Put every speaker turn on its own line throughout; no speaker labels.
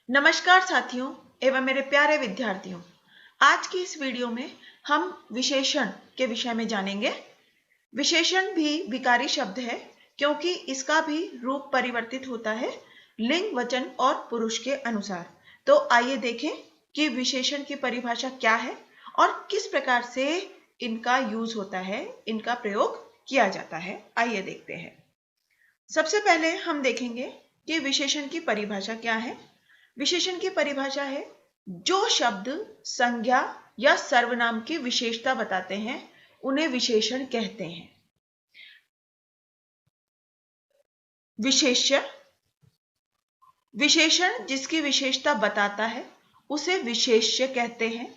नमस्कार साथियों एवं मेरे प्यारे विद्यार्थियों। आज की इस वीडियो में हम विशेषण के विषय में जानेंगे। विशेषण भी विकारी शब्द है क्योंकि इसका भी रूप परिवर्तित होता है लिंग, वचन और पुरुष के अनुसार। तो आइए देखें कि विशेषण की परिभाषा क्या है और किस प्रकार से इनका यूज होता है, इनका प्रयोग किया जाता है। आइए देखते हैं। सबसे पहले हम देखेंगे कि विशेषण की परिभाषा क्या है। विशेषण की परिभाषा है जो शब्द संज्ञा या सर्वनाम की विशेषता बताते हैं उन्हें विशेषण कहते हैं। विशेष्य, विशेषण जिसकी विशेषता बताता है उसे विशेष्य कहते हैं।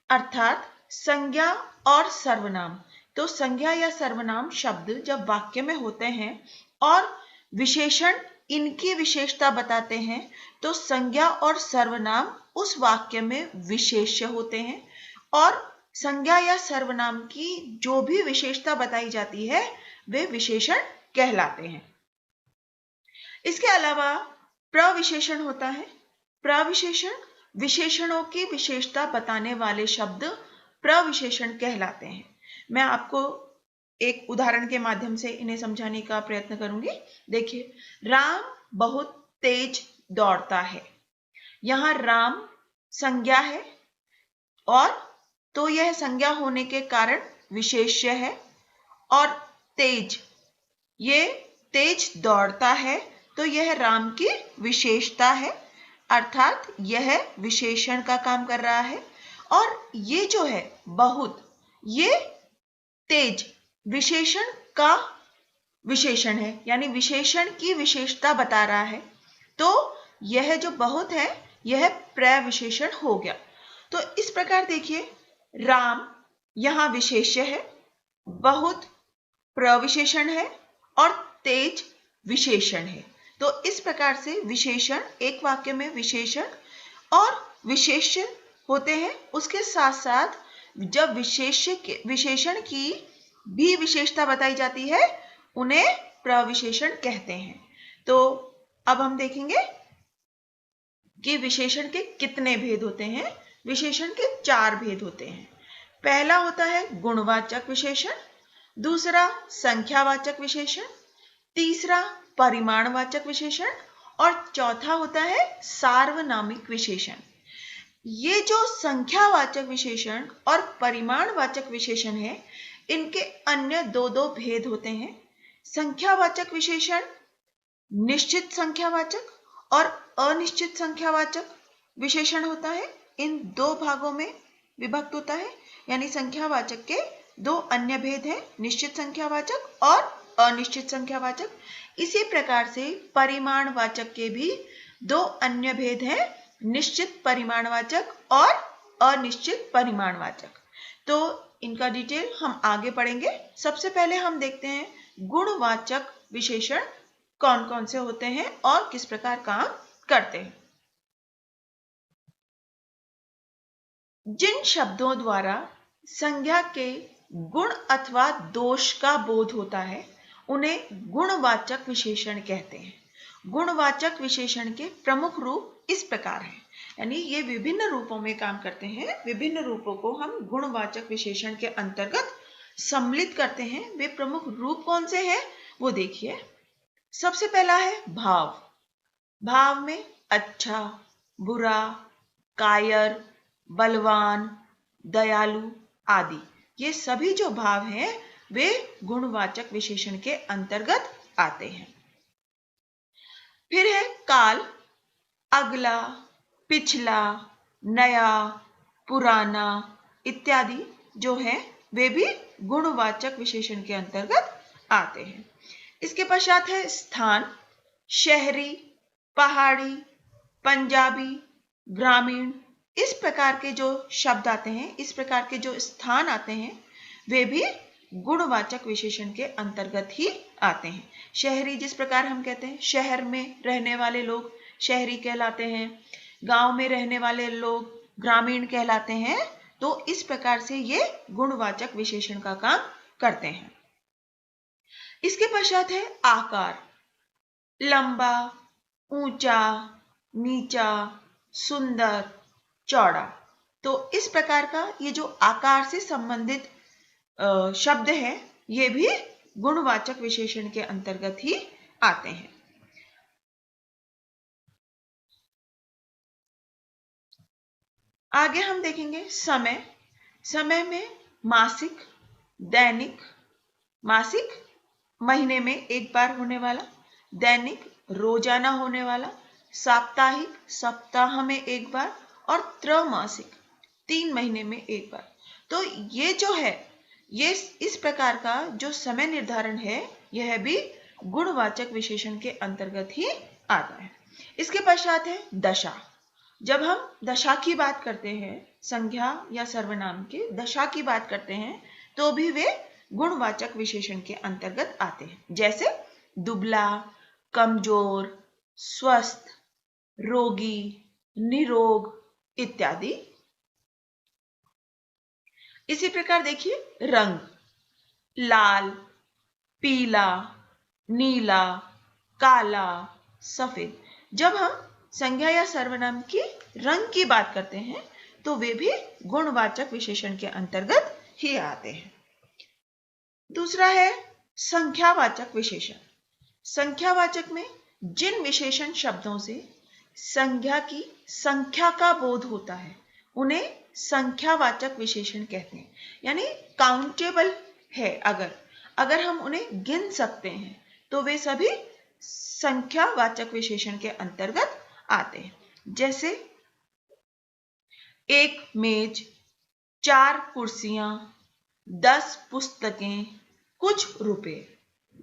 अर्थात संज्ञा और सर्वनाम, तो संज्ञा या सर्वनाम शब्द जब वाक्य में होते हैं और विशेषण इनकी विशेषता बताते हैं तो संज्ञा और सर्वनाम उस वाक्य में विशेष्य होते हैं और संज्ञा या सर्वनाम की जो भी विशेषता बताई जाती है वे विशेषण कहलाते हैं। इसके अलावा प्रविशेषण होता है। प्रविशेषण विशेषणों की विशेषता बताने वाले शब्द प्रविशेषण कहलाते हैं। मैं आपको एक उदाहरण के माध्यम से इन्हें समझाने का प्रयत्न करूंगी। देखिए, राम बहुत तेज दौड़ता है। यहां राम संज्ञा है और तो यह संज्ञा होने के कारण विशेष्य है और तेज, ये तेज दौड़ता है तो यह राम की विशेषता है, अर्थात यह विशेषण का काम कर रहा है। और ये जो है बहुत, ये तेज विशेषण का विशेषण है, यानी विशेषण की विशेषता बता रहा है। तो यह जो बहुत है यह प्रविशेषण हो गया। तो इस प्रकार देखिए, राम यहां विशेष्य है, बहुत प्रविशेषण है और तेज विशेषण है। तो इस प्रकार से विशेषण एक वाक्य में विशेषण और विशेष्य होते हैं। उसके साथ साथ जब विशेषण की भी विशेषता बताई जाती है उन्हें प्रविशेषण कहते हैं। तो अब हम देखेंगे कि विशेषण के कितने भेद होते हैं। विशेषण के 4 भेद होते हैं। पहला होता है गुणवाचक विशेषण, दूसरा संख्यावाचक विशेषण, तीसरा परिमाणवाचक विशेषण और चौथा होता है सार्वनामिक विशेषण। ये जो संख्यावाचक विशेषण और परिमाणवाचक विशेषण है इनके अन्य दो भेद होते हैं। संख्यावाचक विशेषण निश्चित संख्यावाचक और अनिश्चित संख्यावाचक विशेषण होता है। इन 2 भागों में विभक्त होता है, यानी संख्यावाचक के 2 अन्य भेद हैं, निश्चित संख्यावाचक और अनिश्चित संख्यावाचक। इसी प्रकार से परिमाणवाचक के भी 2 अन्य भेद हैं, निश्चित परिमाणवाचक और अनिश्चित परिमाणवाचक। तो इनका डिटेल हम आगे पढ़ेंगे। सबसे पहले हम देखते हैं गुणवाचक विशेषण कौन कौन से होते हैं और किस प्रकार काम करते हैं। जिन शब्दों द्वारा संज्ञा के गुण अथवा दोष का बोध होता है उन्हें गुणवाचक विशेषण कहते हैं। गुणवाचक विशेषण के प्रमुख रूप इस प्रकार हैं, यानी ये विभिन्न रूपों में काम करते हैं। विभिन्न रूपों को हम गुणवाचक विशेषण के अंतर्गत सम्मिलित करते हैं। वे प्रमुख रूप कौन से हैं वो देखिए। सबसे पहला है भाव। भाव में अच्छा, बुरा, कायर, बलवान, दयालु आदि, ये सभी जो भाव हैं वे गुणवाचक विशेषण के अंतर्गत आते हैं। फिर है काल, अगला, पिछला, नया, पुराना इत्यादि जो है वे भी गुणवाचक विशेषण के अंतर्गत आते हैं। इसके पश्चात है स्थान। शहरी, पहाड़ी, पंजाबी, ग्रामीण, इस प्रकार के जो शब्द आते हैं, इस प्रकार के जो स्थान आते हैं वे भी गुणवाचक विशेषण के अंतर्गत ही आते हैं। शहरी, जिस प्रकार हम कहते हैं शहर में रहने वाले लोग शहरी कहलाते हैं, गांव में रहने वाले लोग ग्रामीण कहलाते हैं। तो इस प्रकार से ये गुणवाचक विशेषण का काम करते हैं। इसके पश्चात है आकार। लंबा, ऊंचा, नीचा, सुंदर, चौड़ा। तो इस प्रकार का ये जो आकार से संबंधित शब्द है, ये भी गुणवाचक विशेषण के अंतर्गत ही आते हैं। आगे हम देखेंगे समय। समय में मासिक, दैनिक, मासिक महीने में एक बार होने वाला, दैनिक रोजाना होने वाला, साप्ताहिक सप्ताह में एक बार, और त्रैमासिक 3 महीने में एक बार। तो ये जो है, ये इस प्रकार का जो समय निर्धारण है, यह भी गुणवाचक विशेषण के अंतर्गत ही आता है। इसके पश्चात है दशा। जब हम दशा की बात करते हैं, संज्ञा या सर्वनाम के दशा की बात करते हैं, तो भी वे गुणवाचक विशेषण के अंतर्गत आते हैं। जैसे दुबला, कमजोर, स्वस्थ, रोगी, निरोग इत्यादि। इसी प्रकार देखिए रंग, लाल, पीला, नीला, काला, सफेद। जब हम संज्ञा या सर्वनाम की रंग की बात करते हैं, तो वे भी गुणवाचक विशेषण के अंतर्गत ही आते हैं। दूसरा है संख्यावाचक विशेषण। संख्यावाचक में जिन विशेषण शब्दों से संज्ञा की संख्या का बोध होता है, उन्हें संख्यावाचक विशेषण कहते हैं। यानी काउंटेबल है, अगर हम उन्हें गिन सकते हैं, तो वे सभी संख्यावाचक विशेषण के अंतर्गत आते हैं। जैसे एक मेज, 4 कुर्सियां, 10 पुस्तकें, कुछ रुपए।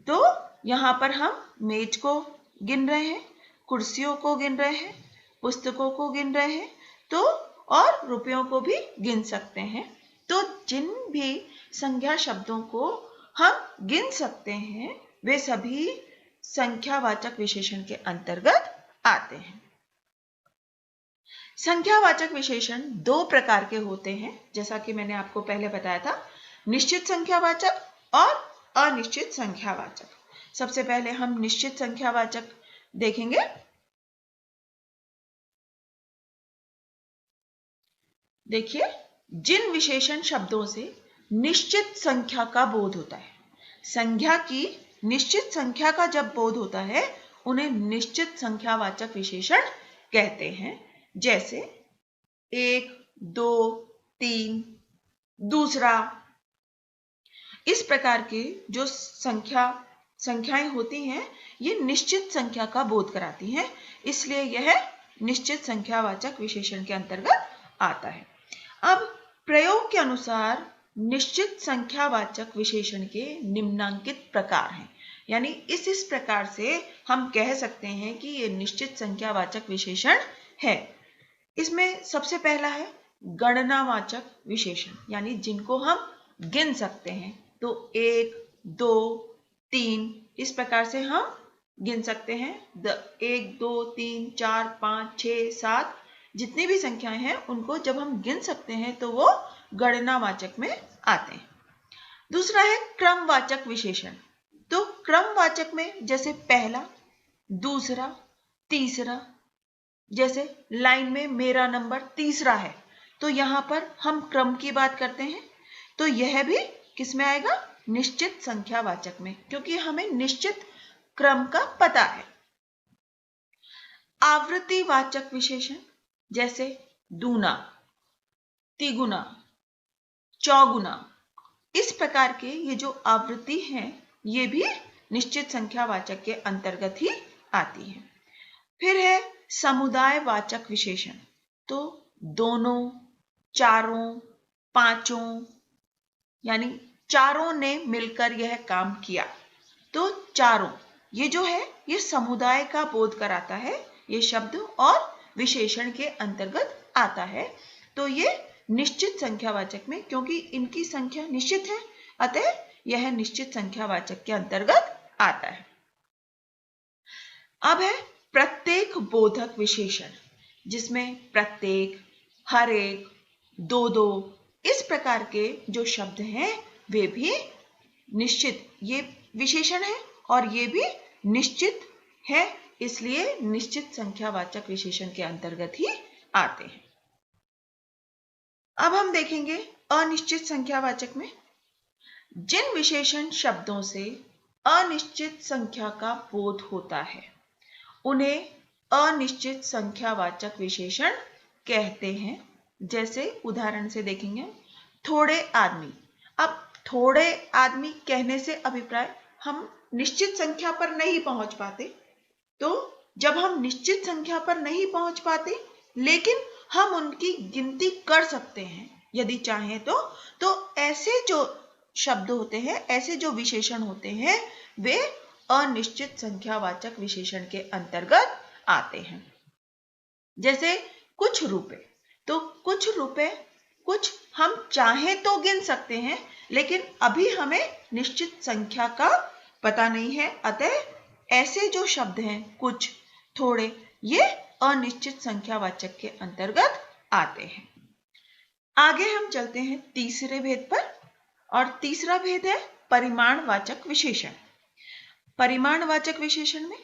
तो यहां पर हम मेज को गिन रहे हैं, कुर्सियों को गिन रहे हैं, पुस्तकों को गिन रहे हैं, तो और रुपयों को भी गिन सकते हैं। तो जिन भी संज्ञा शब्दों को हम गिन सकते हैं, वे सभी संख्यावाचक विशेषण के अंतर्गत आते हैं। संख्यावाचक विशेषण 2 प्रकार के होते हैं, जैसा कि मैंने आपको पहले बताया था, निश्चित संख्यावाचक और अनिश्चित संख्यावाचक। सबसे पहले हम निश्चित संख्यावाचक देखेंगे। देखिए, जिन विशेषण शब्दों से निश्चित संख्या का बोध होता है, संज्ञा की निश्चित संख्या का जब बोध होता है, उन्हें निश्चित संख्यावाचक विशेषण कहते हैं। जैसे 1, 2, 3, दूसरा। इस प्रकार के जो संख्याएं होती हैं, ये निश्चित संख्या का बोध कराती हैं, इसलिए यह निश्चित संख्यावाचक विशेषण के अंतर्गत आता है। अब प्रयोग के अनुसार निश्चित संख्यावाचक विशेषण के निम्नांकित प्रकार हैं। यानी इस प्रकार से हम कह सकते हैं कि ये निश्चित संख्यावाचक विशेषण है। इसमें सबसे पहला है गणनावाचक विशेषण, यानी जिनको हम गिन सकते हैं। तो 1, 2, 3 इस प्रकार से हम गिन सकते हैं। 1, 2, 3, 4, 5, 6, 7 जितनी भी संख्याएं हैं, उनको जब हम गिन सकते हैं, तो वो गणनावाचक में आते हैं। दूसरा है क्रमवाचक विशेषण। तो क्रमवाचक में जैसे पहला, दूसरा, तीसरा। जैसे लाइन में मेरा नंबर तीसरा है, तो यहां पर हम क्रम की बात करते हैं, तो यह भी किसमें आएगा? निश्चित संख्यावाचक में, क्योंकि हमें निश्चित क्रम का पता है। आवृत्तिवाचक विशेषण जैसे दूना, तिगुना, चौगुना। इस प्रकार के ये जो आवृत्ति हैं, ये भी निश्चित संख्यावाचक के अंतर्गत ही आती है। फिर है समुदायवाचक विशेषण। तो दोनों, चारों, पांचों, यानी चारों ने मिलकर यह काम किया। तो चारों ये जो है, ये समुदाय का बोध कराता है, ये शब्द और विशेषण के अंतर्गत आता है। तो ये निश्चित संख्यावाचक में, क्योंकि इनकी संख्या निश्चित है, अतः यह निश्चित संख्यावाचक के अंतर्गत आता है। अब है प्रत्येक बोधक विशेषण, जिसमें प्रत्येक, हर एक, दो दो इस प्रकार के जो शब्द हैं, वे भी निश्चित ये विशेषण है और ये भी निश्चित है, इसलिए निश्चित संख्यावाचक विशेषण के अंतर्गत ही आते हैं। अब हम देखेंगे अनिश्चित संख्यावाचक में जिन विशेषण शब्दों से अनिश्चित संख्या का बोध होता है उन्हें अनिश्चित संख्यावाचक विशेषण कहते हैं। जैसे उदाहरण से देखेंगे थोड़े आदमी। अब थोड़े आदमी कहने से अभिप्राय हम निश्चित संख्या पर नहीं पहुंच पाते, तो जब हम निश्चित संख्या पर नहीं पहुंच पाते लेकिन हम उनकी गिनती कर सकते हैं यदि चाहें तो ऐसे जो शब्द होते हैं, ऐसे जो विशेषण होते हैं, वे अनिश्चित संख्यावाचक विशेषण के अंतर्गत आते हैं। जैसे कुछ रुपए, तो कुछ रुपए कुछ हम चाहें तो गिन सकते हैं लेकिन अभी हमें निश्चित संख्या का पता नहीं है, अतः ऐसे जो शब्द हैं कुछ, थोड़े, ये अनिश्चित संख्यावाचक के अंतर्गत आते हैं। आगे हम चलते हैं तीसरे भेद पर, और तीसरा भेद है परिमाणवाचक विशेषण। परिमाणवाचक विशेषण में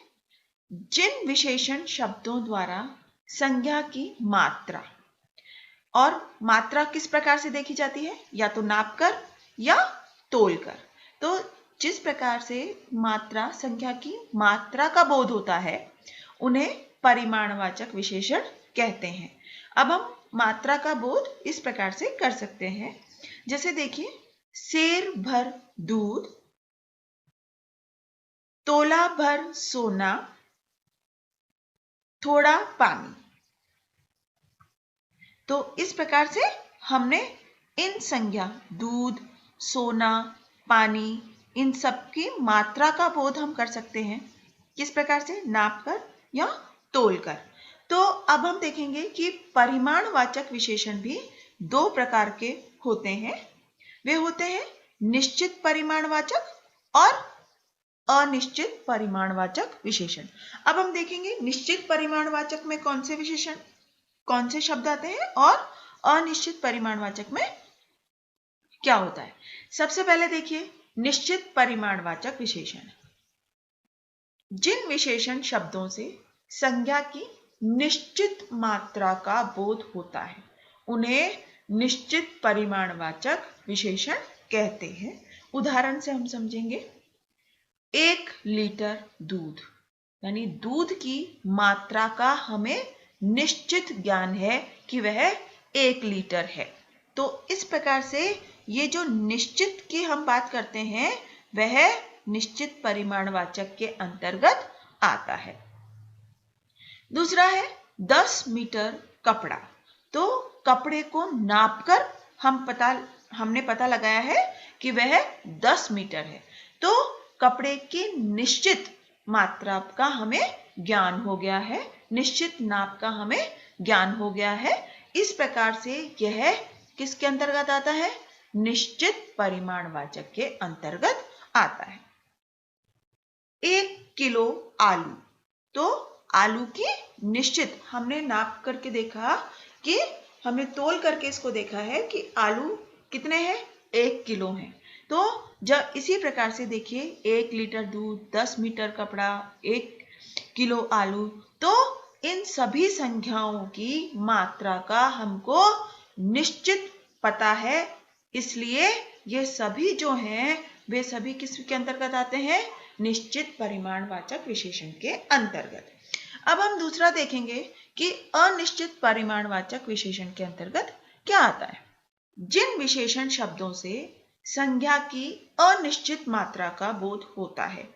जिन विशेषण शब्दों द्वारा संज्ञा की मात्रा, और मात्रा किस प्रकार से देखी जाती है, या तो नापकर या तोलकर, तो जिस प्रकार से मात्रा, संख्या की मात्रा का बोध होता है उन्हें परिमाणवाचक विशेषण कहते हैं। अब हम मात्रा का बोध इस प्रकार से कर सकते हैं। जैसे देखिए सेर भर दूध, तोला भर सोना, थोड़ा पानी। तो इस प्रकार से हमने इन संज्ञा दूध, सोना, पानी, इन सब की मात्रा का बोध हम कर सकते हैं। किस प्रकार से, नापकर या तोलकर। तो अब हम देखेंगे कि परिमाणवाचक विशेषण भी दो प्रकार के होते हैं। वे होते हैं निश्चित परिमाणवाचक और अनिश्चित परिमाणवाचक विशेषण। अब हम देखेंगे निश्चित परिमाणवाचक में कौन से विशेषण, कौन से शब्द आते हैं और अनिश्चित परिमाणवाचक में क्या होता है। सबसे पहले देखिए निश्चित परिमाणवाचक विशेषण। जिन विशेषण शब्दों से संज्ञा की निश्चित मात्रा का बोध होता है उन्हें निश्चित परिमाणवाचक विशेषण कहते हैं। उदाहरण से हम समझेंगे 1 लीटर दूध, यानी दूध की मात्रा का हमें निश्चित ज्ञान है कि वह 1 लीटर है। तो इस प्रकार से ये जो निश्चित की हम बात करते हैं वह निश्चित परिमाणवाचक के अंतर्गत आता है। दूसरा है 10 मीटर कपड़ा। तो कपड़े को नापकर हमने पता लगाया है कि वह 10 मीटर है। तो कपड़े की निश्चित मात्रा का हमें ज्ञान हो गया है, निश्चित नाप का हमें ज्ञान हो गया है। इस प्रकार से यह किसके अंतर्गत आता है, निश्चित परिमाणवाचक के अंतर्गत आता है। 1 किलो आलू, तो आलू की निश्चित हमने नाप करके देखा कि हमने तोल करके इसको देखा है कि आलू कितने हैं, 1 किलो हैं। तो जब इसी प्रकार से देखिए 1 लीटर दूध, 10 मीटर कपड़ा, 1 किलो आलू, तो इन सभी संख्याओं की मात्रा का हमको निश्चित पता है, इसलिए ये सभी जो हैं वे सभी किसके अंतर्गत आते हैं, निश्चित परिमाणवाचक विशेषण के अंतर्गत। अब हम दूसरा देखेंगे कि अनिश्चित परिमाणवाचक विशेषण के अंतर्गत क्या आता है। जिन विशेषण शब्दों से संज्ञा की अनिश्चित मात्रा का बोध होता है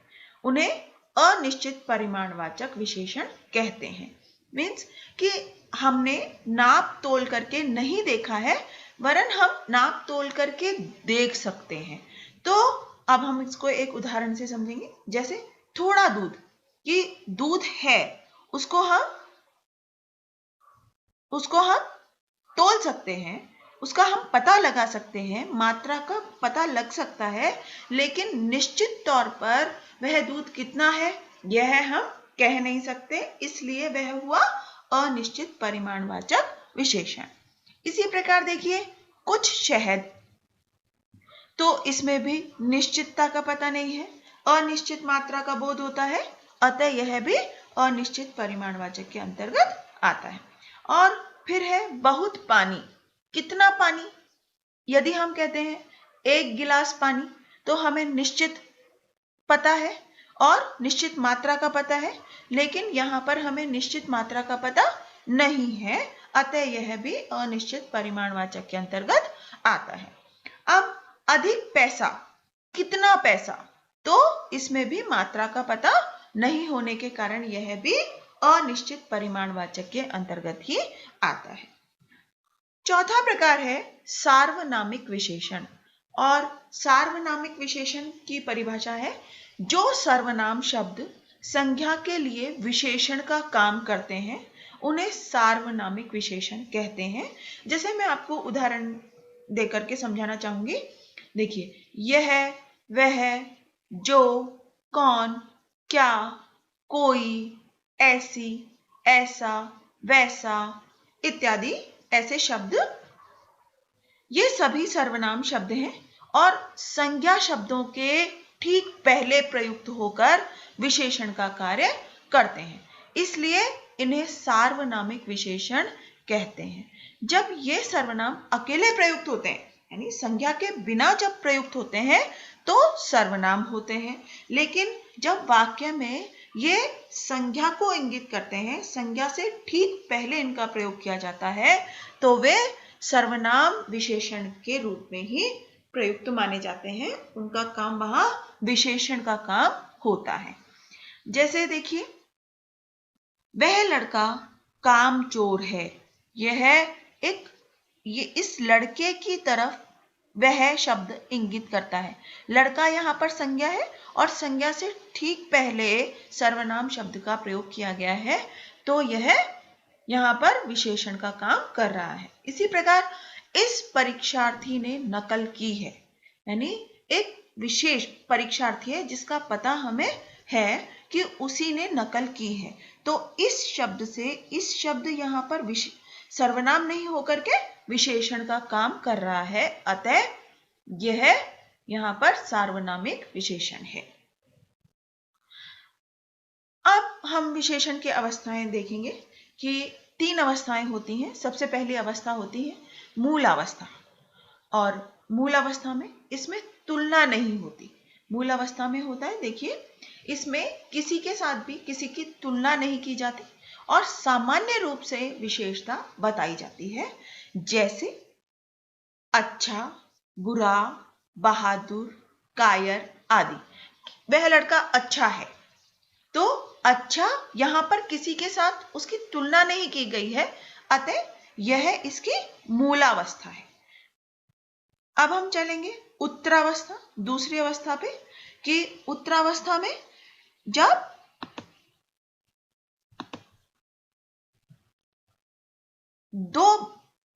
उन्हें अनिश्चित परिमाणवाचक विशेषण कहते हैं। मीन्स कि हमने नाप तोल करके नहीं देखा है, वरन हम नाप तोल करके देख सकते हैं। तो अब हम इसको एक उदाहरण से समझेंगे। जैसे थोड़ा दूध, कि दूध है, उसको हम तोल सकते हैं, उसका हम पता लगा सकते हैं, मात्रा का पता लग सकता है, लेकिन निश्चित तौर पर वह दूध कितना है यह हम कह नहीं सकते, इसलिए वह हुआ अनिश्चित परिमाणवाचक विशेषण। इसी प्रकार देखिए कुछ शहद, तो इसमें भी निश्चितता का पता नहीं है, अनिश्चित मात्रा का बोध होता है, अतः यह भी अनिश्चित परिमाणवाचक के अंतर्गत आता है। और फिर है बहुत पानी। कितना पानी? यदि हम कहते हैं 1 गिलास पानी तो हमें निश्चित पता है और निश्चित मात्रा का पता है, लेकिन यहां पर हमें निश्चित मात्रा का पता नहीं है, अतः यह भी अनिश्चित परिमाणवाचक के अंतर्गत आता है। अब अधिक पैसा, कितना पैसा? तो इसमें भी मात्रा का पता नहीं होने के कारण यह भी अनिश्चित परिमाणवाचक के अंतर्गत ही आता है। चौथा प्रकार है सार्वनामिक विशेषण। और सार्वनामिक विशेषण की परिभाषा है जो सर्वनाम शब्द संज्ञा के लिए विशेषण का काम करते हैं उन्हें सार्वनामिक विशेषण कहते हैं। जैसे मैं आपको उदाहरण देकर के समझाना चाहूंगी। देखिए, यह, वह, जो, कौन, क्या, कोई, ऐसी, ऐसा, वैसा इत्यादि ऐसे शब्द, ये सभी सर्वनाम शब्द हैं और संज्ञा शब्दों के ठीक पहले प्रयुक्त होकर विशेषण का कार्य करते हैं, इसलिए इन्हें सार्वनामिक विशेषण कहते हैं। जब ये सर्वनाम अकेले प्रयुक्त होते हैं, यानी संज्ञा के बिना जब प्रयुक्त होते हैं तो सर्वनाम होते हैं, लेकिन जब वाक्य में ये संज्ञा को इंगित करते हैं, संज्ञा से ठीक पहले इनका प्रयोग किया जाता है, तो वे सर्वनाम विशेषण के रूप में ही प्रयुक्त माने जाते हैं। उनका काम वहां विशेषण का काम होता है। जैसे देखिए, वह लड़का कामचोर है। ये इस लड़के की तरफ वह शब्द इंगित करता है। लड़का यहां पर संज्ञा है और संज्ञा से ठीक पहले सर्वनाम शब्द का प्रयोग किया गया है, तो यह यहां पर विशेषण का काम कर रहा है। इसी प्रकार इस परीक्षार्थी ने नकल की है, यानी एक विशेष परीक्षार्थी है जिसका पता हमें है कि उसी ने नकल की है, तो इस शब्द से इस शब्द यहां पर सर्वनाम नहीं होकर के विशेषण का काम कर रहा है, अतः यह यहां पर सार्वनामिक विशेषण है। अब हम विशेषण की अवस्थाएं देखेंगे कि 3 अवस्थाएं होती हैं। सबसे पहली अवस्था होती है मूल अवस्था, और मूल अवस्था में इसमें तुलना नहीं होती। मूल अवस्था में होता है, देखिए, इसमें किसी के साथ भी किसी की तुलना नहीं की जाती और सामान्य रूप से विशेषता बताई जाती है, जैसे अच्छा, बुरा, बहादुर, कायर आदि। वह लड़का अच्छा है, तो अच्छा यहां पर किसी के साथ उसकी तुलना नहीं की गई है, अतः यह इसकी मूलावस्था है। अब हम चलेंगे उत्तरावस्था, दूसरी अवस्था पे, कि उत्तरावस्था में जब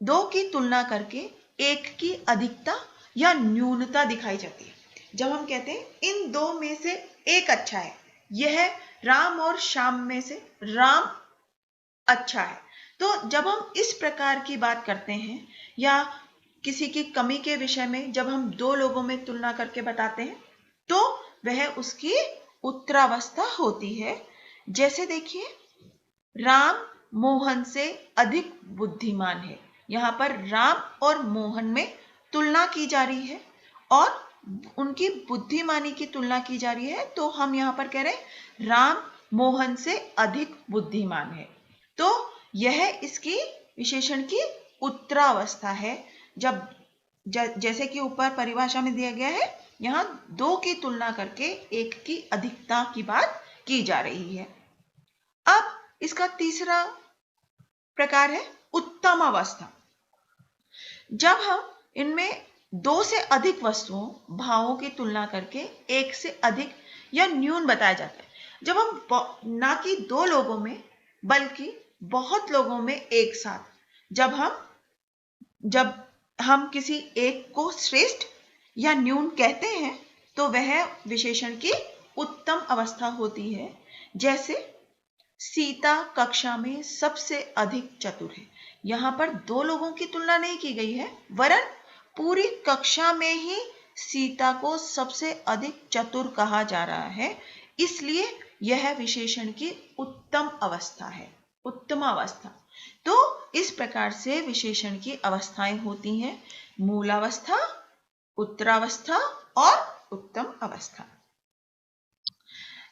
दो की तुलना करके एक की अधिकता या न्यूनता दिखाई जाती है। जब हम कहते हैं इन दो में से एक अच्छा है, यह राम और श्याम में से राम अच्छा है, तो जब हम इस प्रकार की बात करते हैं या किसी की कमी के विषय में जब हम 2 लोगों में तुलना करके बताते हैं, तो वह उसकी उत्तरावस्था होती है। जैसे देखिए, राम मोहन से अधिक बुद्धिमान है। यहां पर राम और मोहन में तुलना की जा रही है और उनकी बुद्धिमानी की तुलना की जा रही है, तो हम यहां पर कह रहे हैं राम मोहन से अधिक बुद्धिमान है, तो यह इसकी विशेषण की उत्तरावस्था है। जब जैसे कि ऊपर परिभाषा में दिया गया है, यहां 2 की तुलना करके एक की अधिकता की बात की जा रही है। अब इसका तीसरा प्रकार है उत्तम अवस्था। जब हम इनमें 2 से अधिक वस्तुओं, भावों की तुलना करके एक से अधिक या न्यून बताया जाता है। जब हम ना कि 2 लोगों में बल्कि बहुत लोगों में एक साथ जब हम किसी एक को श्रेष्ठ या न्यून कहते हैं, तो वह विशेषण की उत्तम अवस्था होती है। जैसे सीता कक्षा में सबसे अधिक चतुर है। यहां पर 2 लोगों की तुलना नहीं की गई है, वरन पूरी कक्षा में ही सीता को सबसे अधिक चतुर कहा जा रहा है, इसलिए यह विशेषण की उत्तम अवस्था है, उत्तम अवस्था। तो इस प्रकार से विशेषण की अवस्थाएं होती हैं, मूलावस्था, उत्तरावस्था और उत्तम अवस्था।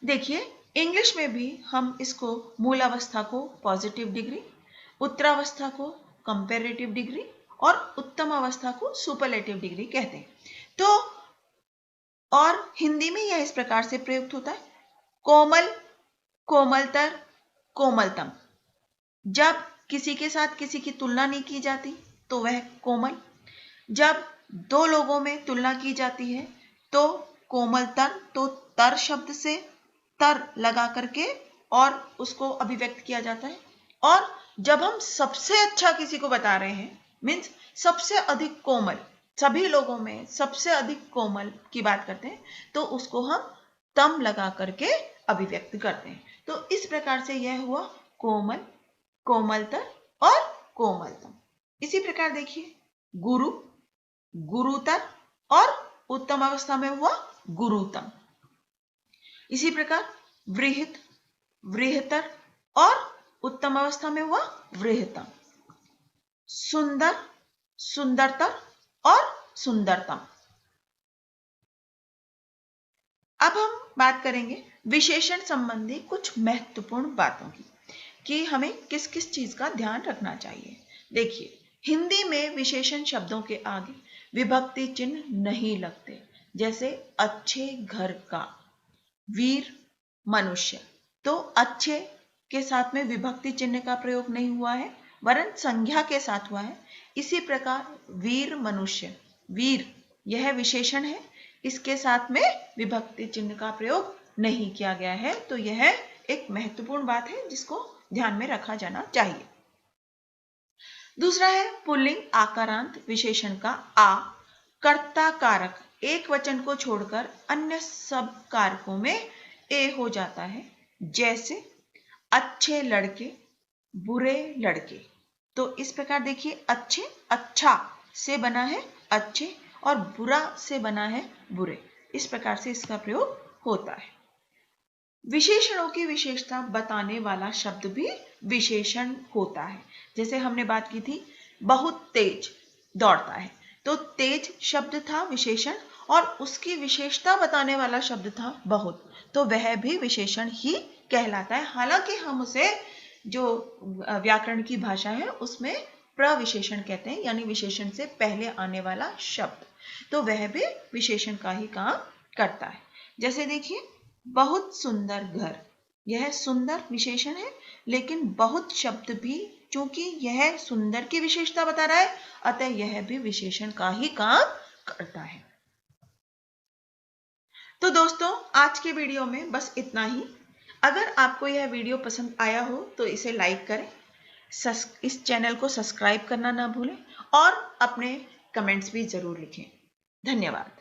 देखिए इंग्लिश में भी हम इसको मूलावस्था को पॉजिटिव डिग्री, उत्तरावस्था को कंपैरेटिव डिग्री और उत्तम अवस्था को सुपरलेटिव डिग्री कहते हैं। तो और हिंदी में यह इस प्रकार से प्रयुक्त होता है, कोमल, कोमलतर, कोमलतम। जब किसी के साथ किसी की तुलना नहीं की जाती तो वह कोमल, जब दो लोगों में तुलना की जाती है तो कोमलतर, तो तर शब्द से तर लगा करके और उसको अभिव्यक्त किया जाता है। और जब हम सबसे अच्छा किसी को बता रहे हैं, मीन्स सबसे अधिक कोमल, सभी लोगों में सबसे अधिक कोमल की बात करते हैं, तो उसको हम तम लगा करके अभिव्यक्त करते हैं। तो इस प्रकार से यह हुआ कोमल, कोमलतर और कोमलतम। इसी प्रकार देखिए गुरु, गुरुतर और उत्तम अवस्था में हुआ गुरुतम। इसी प्रकार वृहत, वृहतर और उत्तम अवस्था में हुआ वृहतम। सुंदर, सुंदरतर और सुंदरतम। अब हम बात करेंगे विशेषण संबंधी कुछ महत्वपूर्ण बातों की कि हमें किस किस चीज का ध्यान रखना चाहिए। देखिए हिंदी में विशेषण शब्दों के आगे विभक्ति चिन्ह नहीं लगते, जैसे अच्छे घर का, वीर मनुष्य, तो अच्छे के साथ में विभक्ति चिन्ह का प्रयोग नहीं हुआ है, वरन संज्ञा के साथ हुआ है। इसी प्रकार वीर मनुष्य, वीर यह विशेषण है, इसके साथ में विभक्ति चिन्ह का प्रयोग नहीं किया गया है। तो यह एक महत्वपूर्ण बात है जिसको ध्यान में रखा जाना चाहिए। दूसरा है पुल्लिंग आकारांत विशेषण का आ कर्ता कारक एक वचन को छोड़कर अन्य सब कारकों में ए हो जाता है, जैसे अच्छे लड़के, बुरे लड़के। तो इस प्रकार देखिए अच्छे, अच्छा से बना है अच्छे और बुरा से बना है बुरे, इस प्रकार से इसका प्रयोग होता है। विशेषणों की विशेषता बताने वाला शब्द भी विशेषण होता है। जैसे हमने बात की थी बहुत तेज दौड़ता है, तो तेज शब्द था विशेषण और उसकी विशेषता बताने वाला शब्द था बहुत, तो वह भी विशेषण ही कहलाता है। हालांकि हम उसे जो व्याकरण की भाषा है उसमें प्रविशेषण कहते हैं, यानी विशेषण से पहले आने वाला शब्द, तो वह भी विशेषण का ही काम करता है। जैसे देखिए बहुत सुंदर घर, यह सुंदर विशेषण है, लेकिन बहुत शब्द भी चूंकि यह सुंदर की विशेषता बता रहा है, अतः यह भी विशेषण का ही काम करता है। तो दोस्तों आज के वीडियो में बस इतना ही। अगर आपको यह वीडियो पसंद आया हो तो इसे लाइक करें, इस चैनल को सब्सक्राइब करना ना भूलें और अपने कमेंट्स भी जरूर लिखें। धन्यवाद।